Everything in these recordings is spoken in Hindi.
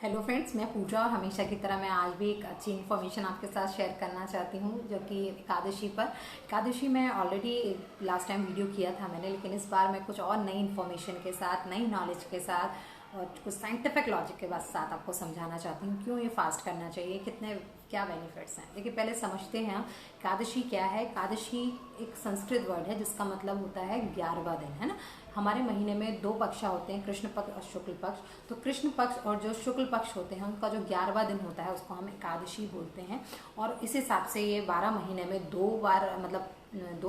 हेलो फ्रेंड्स, मैं पूजा और हमेशा की तरह मैं आज भी एक अच्छी इन्फॉर्मेशन आपके साथ शेयर करना चाहती हूँ जो कि एकादशी पर। एकादशी में ऑलरेडी लास्ट टाइम वीडियो किया था मैंने, लेकिन इस बार मैं कुछ और नई इन्फॉर्मेशन के साथ, नई नॉलेज के साथ और कुछ साइंटिफिक लॉजिक के साथ आपको समझाना चाहती हूँ क्यों ये फास्ट करना चाहिए, कितने क्या बेनिफिट्स हैं। देखिए, पहले समझते हैं हम एकादशी क्या है। एकादशी एक संस्कृत वर्ड है जिसका मतलब होता है 11वां दिन, है ना। हमारे महीने में दो पक्ष होते हैं, कृष्ण पक्ष और शुक्ल पक्ष। तो कृष्ण पक्ष और जो शुक्ल पक्ष होते हैं उनका जो 11वां दिन होता है उसको हम एकादशी बोलते हैं। और इस हिसाब से ये 12 महीने में 2 बार, मतलब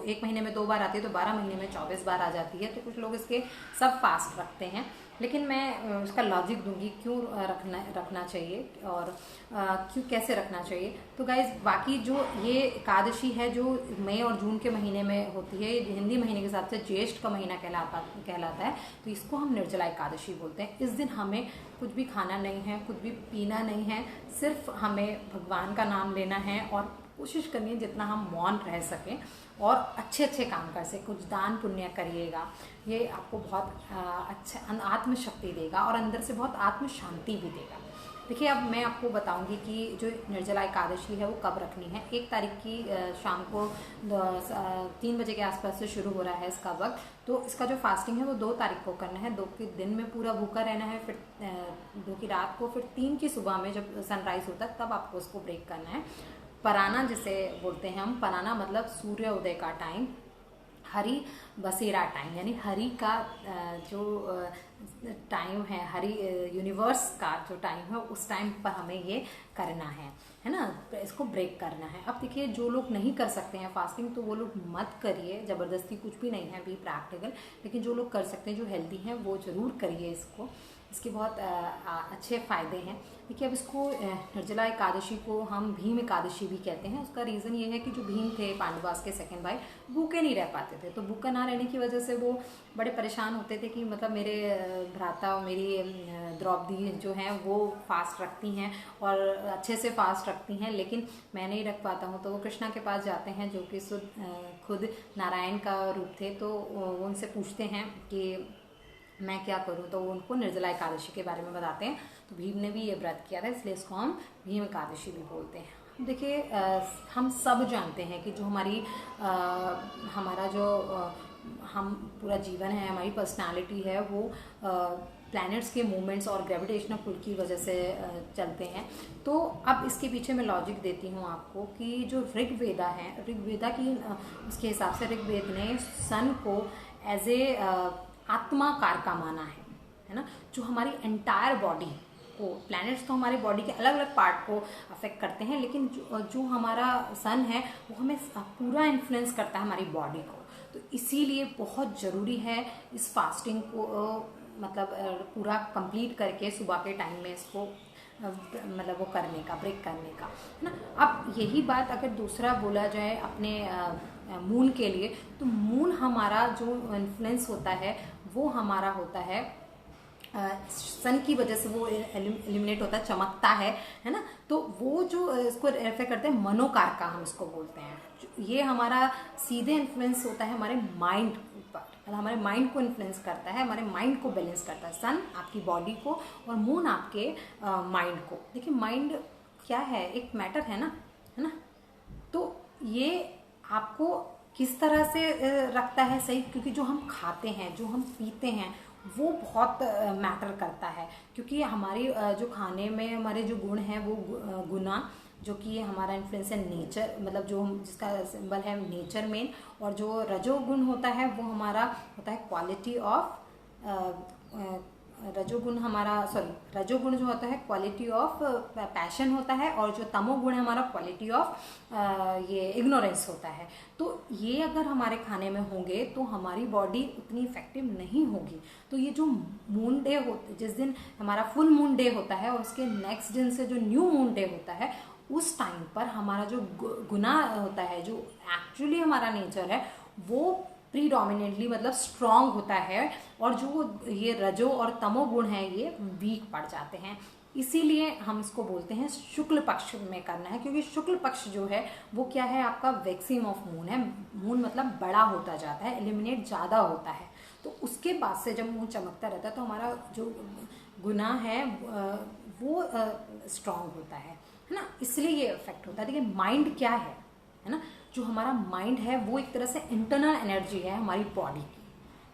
एक महीने में 2 बार आती है, तो 12 महीने में 24 बार आ जाती है। तो कुछ लोग इसके सब फास्ट रखते हैं, लेकिन मैं उसका लॉजिक दूंगी क्यों रखना चाहिए और क्यों, कैसे रखना चाहिए। तो गाइज, बाकी जो ये एकादशी है जो मई और जून के महीने में होती है, ये हिंदी महीने के हिसाब से ज्येष्ठ का महीना कहलाता है। तो इसको हम निर्जला एकादशी बोलते हैं। इस दिन हमें कुछ भी खाना नहीं है, कुछ भी पीना नहीं है, सिर्फ हमें भगवान का नाम लेना है और कोशिश करनी है जितना हम मौन रह सकें और अच्छे अच्छे काम कर सकें। कुछ दान पुण्य करिएगा, ये आपको बहुत अच्छा आत्मशक्ति देगा और अंदर से बहुत आत्म शांति भी देगा। देखिए, अब मैं आपको बताऊंगी कि जो निर्जला एकादशी है वो कब रखनी है। 1 तारीख की शाम को 3 बजे के आसपास से शुरू हो रहा है इसका वक्त। तो इसका जो फास्टिंग है वो 2 तारीख को करना है। 2 के दिन में पूरा भूखा रहना है, फिर 2 की रात को, फिर 3 की सुबह में जब सनराइज होता है तब आपको उसको ब्रेक करना है। पराना जिसे बोलते हैं हम, पराना मतलब सूर्य उदय का टाइम, हरि बसेरा टाइम, यानी हरि का जो टाइम है, हरि यूनिवर्स का जो टाइम है, उस टाइम पर हमें ये करना है ना, इसको ब्रेक करना है। अब देखिए, जो लोग नहीं कर सकते हैं फास्टिंग तो वो लोग मत करिए, ज़बरदस्ती कुछ भी नहीं है, बी प्रैक्टिकल। लेकिन जो लोग कर सकते हैं, जो हेल्दी हैं, वो ज़रूर करिए इसको। इसके बहुत अच्छे फ़ायदे हैं। देखिए, अब इसको निर्जला एकादशी को हम भीम एकादशी भी कहते हैं। उसका रीज़न ये है कि जो भीम थे, पांडवास के सेकंड भाई, भूखे नहीं रह पाते थे। तो भूखा ना रहने की वजह से वो बड़े परेशान होते थे कि मतलब मेरे भ्राता और मेरी द्रौपदी जो हैं वो फास्ट रखती हैं और अच्छे से फास्ट रखती हैं, लेकिन मैं नहीं रख पाता हूँ। तो वो कृष्णा के पास जाते हैं जो कि खुद नारायण का रूप थे। तो वो उनसे पूछते हैं कि मैं क्या करूं, तो वो उनको निर्जला एकादशी के बारे में बताते हैं। तो भीम ने भी ये व्रत किया था, इसलिए इसको हम भीम एकादशी भी बोलते हैं। देखिए, हम सब जानते हैं कि जो हमारा जो हम पूरा जीवन है, हमारी पर्सनालिटी है, वो प्लैनेट्स के मूवमेंट्स और ग्रेविटेशनल पुल की वजह से चलते हैं। तो अब इसके पीछे मैं लॉजिक देती हूँ आपको कि जो ऋग्वेदा है, ऋग्वेदा की उसके हिसाब से ऋग्वेद ने सन को एज ए आत्माकार का माना है ना। जो हमारी एंटायर बॉडी को, प्लैनेट्स तो हमारे बॉडी के अलग अलग पार्ट को अफेक्ट करते हैं, लेकिन जो हमारा सन है वो हमें पूरा इन्फ्लुएंस करता है हमारी बॉडी को। तो इसीलिए बहुत ज़रूरी है इस फास्टिंग को मतलब पूरा कंप्लीट करके सुबह के टाइम में इसको मतलब वो करने का, ब्रेक करने का, है ना। अब यही बात अगर दूसरा बोला जाए अपने मून के लिए, तो मून हमारा जो इन्फ्लुएंस होता है वो हमारा होता है सन की वजह से, वो एलिमिनेट होता है, चमकता है ना। तो वो जो इसको रेफर करते हैं मनोकार का, हम इसको बोलते हैं। ये हमारा सीधे इन्फ्लुएंस होता है हमारे माइंड पर, हमारे माइंड को इन्फ्लुएंस करता है, हमारे माइंड को बैलेंस करता है। सन आपकी बॉडी को और मून आपके माइंड को। देखिए, माइंड क्या है, एक मैटर है ना। तो ये आपको किस तरह से रखता है सही, क्योंकि जो हम खाते हैं, जो हम पीते हैं, वो बहुत मैटर करता है। क्योंकि हमारी जो खाने में हमारे जो गुण हैं वो गुना, जो कि हमारा इन्फ्लुएंस है नेचर, मतलब जो जिसका सिंबल है नेचर मेन। और जो रजोगुण होता है वो हमारा होता है क्वालिटी ऑफ रजोगुण जो होता है क्वालिटी ऑफ पैशन होता है, और जो तमोगुण है हमारा क्वालिटी ऑफ ये इग्नोरेंस होता है। तो ये अगर हमारे खाने में होंगे तो हमारी बॉडी उतनी इफेक्टिव नहीं होगी। तो ये जो मून डे जिस दिन हमारा फुल मून डे होता है और उसके नेक्स्ट दिन से जो न्यू मून डे होता है, उस टाइम पर हमारा जो गुना होता है, जो एक्चुअली हमारा नेचर है, वो प्रीडोमिनेटली मतलब स्ट्रांग होता है, और जो ये रजो और तमो गुण है ये वीक पड़ जाते हैं। इसीलिए हम इसको बोलते हैं शुक्ल पक्ष में करना है, क्योंकि शुक्ल पक्ष जो है वो क्या है, आपका वैक्सीम ऑफ मून है। मून मतलब बड़ा होता जाता है, एलिमिनेट ज़्यादा होता है। तो उसके बाद से जब मून चमकता रहता है तो हमारा जो गुनाह है वो स्ट्रांग होता है ना, इसलिए ये इफेक्ट होता है। देखिए माइंड क्या है ना, जो हमारा माइंड है वो एक तरह से इंटरनल एनर्जी है हमारी बॉडी की,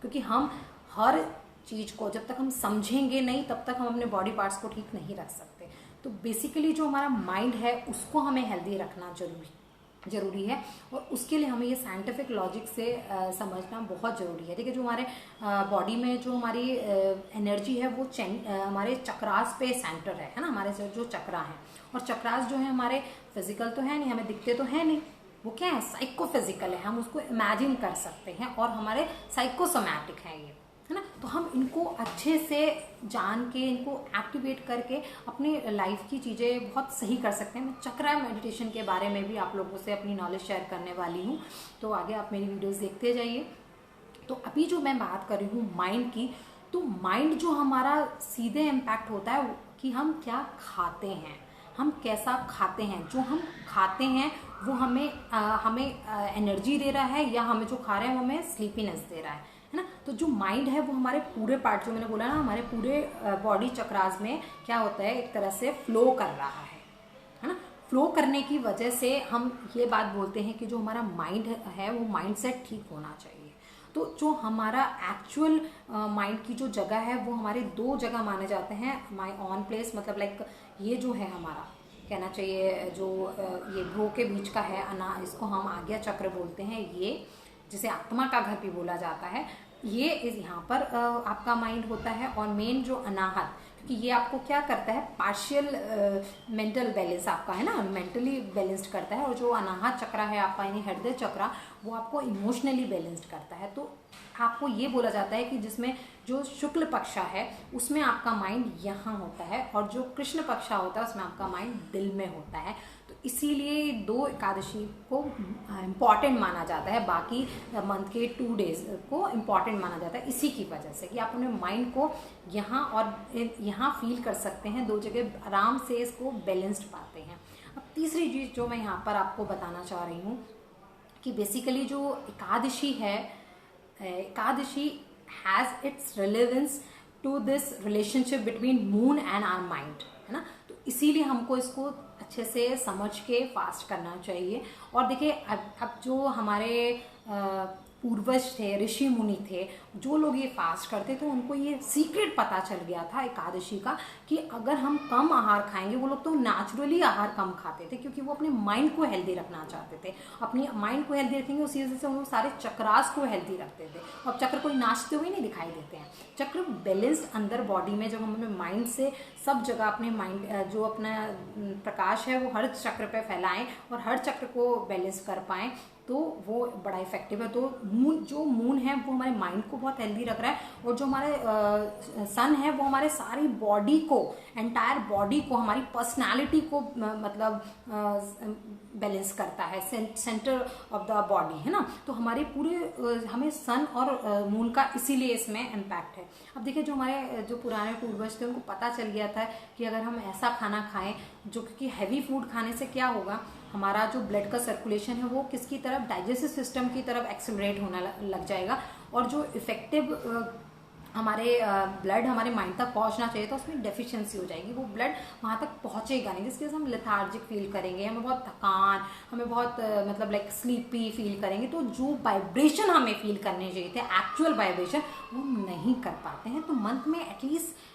क्योंकि हम हर चीज़ को जब तक हम समझेंगे नहीं तब तक हम अपने बॉडी पार्ट्स को ठीक नहीं रख सकते। तो बेसिकली जो हमारा माइंड है उसको हमें हेल्दी रखना जरूरी है, और उसके लिए हमें ये साइंटिफिक लॉजिक से समझना बहुत ज़रूरी है। देखिए जो हमारे बॉडी में जो हमारी एनर्जी है वो हमारे चक्रास पे सेंटर है ना, हमारे जो चक्रा हैं, और चक्रास जो है हमारे फिजिकल तो है नहीं, हमें दिखते तो है नहीं, वो क्या है साइको फिजिकल है, हम उसको इमेजिन कर सकते हैं, और हमारे साइकोसोमैटिक है ये, है ना। तो हम इनको अच्छे से जान के इनको एक्टिवेट करके अपनी लाइफ की चीज़ें बहुत सही कर सकते हैं। मैं चक्रा मेडिटेशन के बारे में भी आप लोगों से अपनी नॉलेज शेयर करने वाली हूँ, तो आगे आप मेरी वीडियोस देखते जाइए। तो अभी जो मैं बात कर रही हूँ माइंड की, तो माइंड जो हमारा सीधे इम्पैक्ट होता है कि हम क्या खाते हैं, हम कैसा खाते हैं। जो हम खाते हैं वो हमें एनर्जी दे रहा है, या हमें जो खा रहे हैं वो हमें स्लीपीनेस दे रहा है ना। तो जो माइंड है वो हमारे पूरे पार्ट, जो मैंने बोला ना, हमारे पूरे बॉडी चक्रास में क्या होता है, एक तरह से फ्लो कर रहा है ना। फ्लो करने की वजह से हम ये बात बोलते हैं कि जो हमारा माइंड है वो माइंड सेट ठीक होना चाहिए। तो जो हमारा एक्चुअल माइंड की जो जगह है वो हमारे दो जगह माने जाते हैं। माई ऑन प्लेस मतलब लाइक ये जो है हमारा कहना चाहिए जो ये भ्रू के बीच का है इसको हम आज्ञा चक्र बोलते हैं, ये जिसे आत्मा का घर भी बोला जाता है, ये इस यहाँ पर आपका माइंड होता है। और मेन जो अनाहत, क्योंकि ये आपको क्या करता है, पार्शियल मेंटल बैलेंस आपका है ना, मेंटली बैलेंस्ड करता है। और जो अनाहत चक्र है आपका यानी हृदय चक्र, वो आपको इमोशनली बैलेंस्ड करता है। तो आपको ये बोला जाता है कि जिसमें जो शुक्ल पक्षा है उसमें आपका माइंड यहाँ होता है, और जो कृष्ण पक्षा होता है उसमें आपका माइंड दिल में होता है। तो इसीलिए 2 एकादशी को इम्पॉर्टेंट माना जाता है, बाकी मंथ के 2 डेज को इम्पॉर्टेंट माना जाता है इसी की वजह से कि आप अपने माइंड को यहाँ और यहाँ फील कर सकते हैं, 2 जगह आराम से इसको बैलेंस्ड पाते हैं। अब तीसरी चीज़ जो मैं यहाँ पर आपको बताना चाह रही हूँ कि बेसिकली जो एकादशी है, Ekadashi has its relevance to this relationship between moon and our mind, है ना। तो इसीलिए हमको इसको अच्छे से समझ के फास्ट करना चाहिए। और देखिए अब जो हमारे पूर्वज थे, ऋषि मुनि थे, जो लोग ये फास्ट करते थे उनको ये सीक्रेट पता चल गया था एकादशी का कि अगर हम कम आहार खाएंगे, वो लोग तो नेचुरली आहार कम खाते थे क्योंकि वो अपने माइंड को हेल्दी रखना चाहते थे। अपनी माइंड को हेल्दी रखेंगे उसी वजह से वो सारे चक्रास को हेल्दी रखते थे। और चक्र कोई नाचते हुए नहीं दिखाई देते हैं, चक्र बैलेंस्ड अंदर बॉडी में जब हम अपने माइंड से सब जगह अपने माइंड जो अपना प्रकाश है वो हर चक्र पे फैलाएं और हर चक्र को बैलेंस कर पाएं, तो वो बड़ा इफेक्टिव है। तो मून है वो हमारे माइंड को बहुत हेल्दी रख रहा है, और जो हमारे सन है वो हमारे सारी बॉडी को, एंटायर बॉडी को, हमारी पर्सनालिटी को मतलब बैलेंस करता है, सेंटर ऑफ द बॉडी, है ना। तो हमारे पूरे हमें सन और मून का इसीलिए इसमें इम्पैक्ट है। अब देखिए जो हमारे जो पुराने पूर्वज थे उनको पता चल गया था कि अगर हम ऐसा खाना खाएं जो, क्योंकि हैवी फूड खाने से क्या होगा, हमारा जो ब्लड का सर्कुलेशन है वो किसकी तरफ, डाइजेस्टिव सिस्टम की तरफ एक्सेलरेट होना लग जाएगा, और जो इफेक्टिव हमारे ब्लड हमारे माइंड तक पहुंचना चाहिए तो उसमें डेफिशिएंसी हो जाएगी, वो ब्लड वहां तक पहुंचेगा नहीं, जिसकी वजह से हम लेथार्जिक फील करेंगे, हमें बहुत थकान, हमें बहुत मतलब लाइक स्लीपी फील करेंगे। तो जो वाइब्रेशन हमें फील करने चाहिए थे, एक्चुअल वाइब्रेशन, वो हम नहीं कर पाते हैं। तो मंथ में एटलीस्ट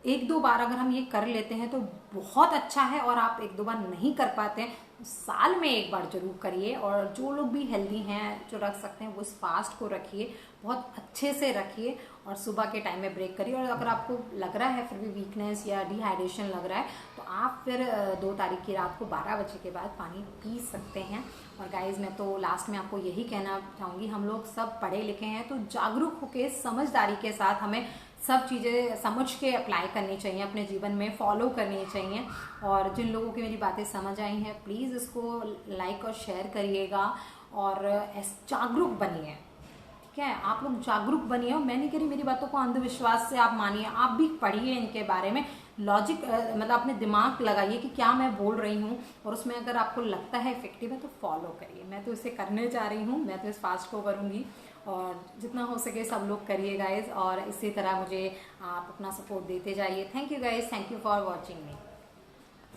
1-2 बार अगर हम ये कर लेते हैं तो बहुत अच्छा है, और आप 1-2 बार नहीं कर पाते हैं साल में 1 बार जरूर करिए। और जो लोग भी हेल्दी हैं, जो रख सकते हैं, वो इस फास्ट को रखिए, बहुत अच्छे से रखिए, और सुबह के टाइम में ब्रेक करिए। और अगर आपको लग रहा है फिर भी वीकनेस या डिहाइड्रेशन लग रहा है तो आप फिर 2 तारीख की रात को 12 बजे के बाद पानी पी सकते हैं। और गाइज मैं तो लास्ट में आपको यही कहना चाहूँगी, हम लोग सब पढ़े लिखे हैं तो जागरूक होकर समझदारी के साथ हमें सब चीज़ें समझ के अप्लाई करनी चाहिए, अपने जीवन में फॉलो करनी चाहिए। और जिन लोगों की मेरी बातें समझ आई हैं प्लीज़ इसको लाइक और शेयर करिएगा, और जागरूक बनिए, ठीक है। आप लोग जागरूक बनिए, और मैं नहीं कह रही मेरी बातों को अंधविश्वास से आप मानिए, आप भी पढ़िए इनके बारे में, लॉजिक मतलब अपने दिमाग लगाइए कि क्या मैं बोल रही हूँ, और उसमें अगर आपको लगता है इफेक्टिव है तो फॉलो करिए। मैं तो इसे करने जा रही हूँ, मैं तो इस फास्ट को करूँगी, और जितना हो सके सब लोग करिए गाइज, और इसी तरह मुझे आप अपना सपोर्ट देते जाइए। Thank you guys, thank you for watching me.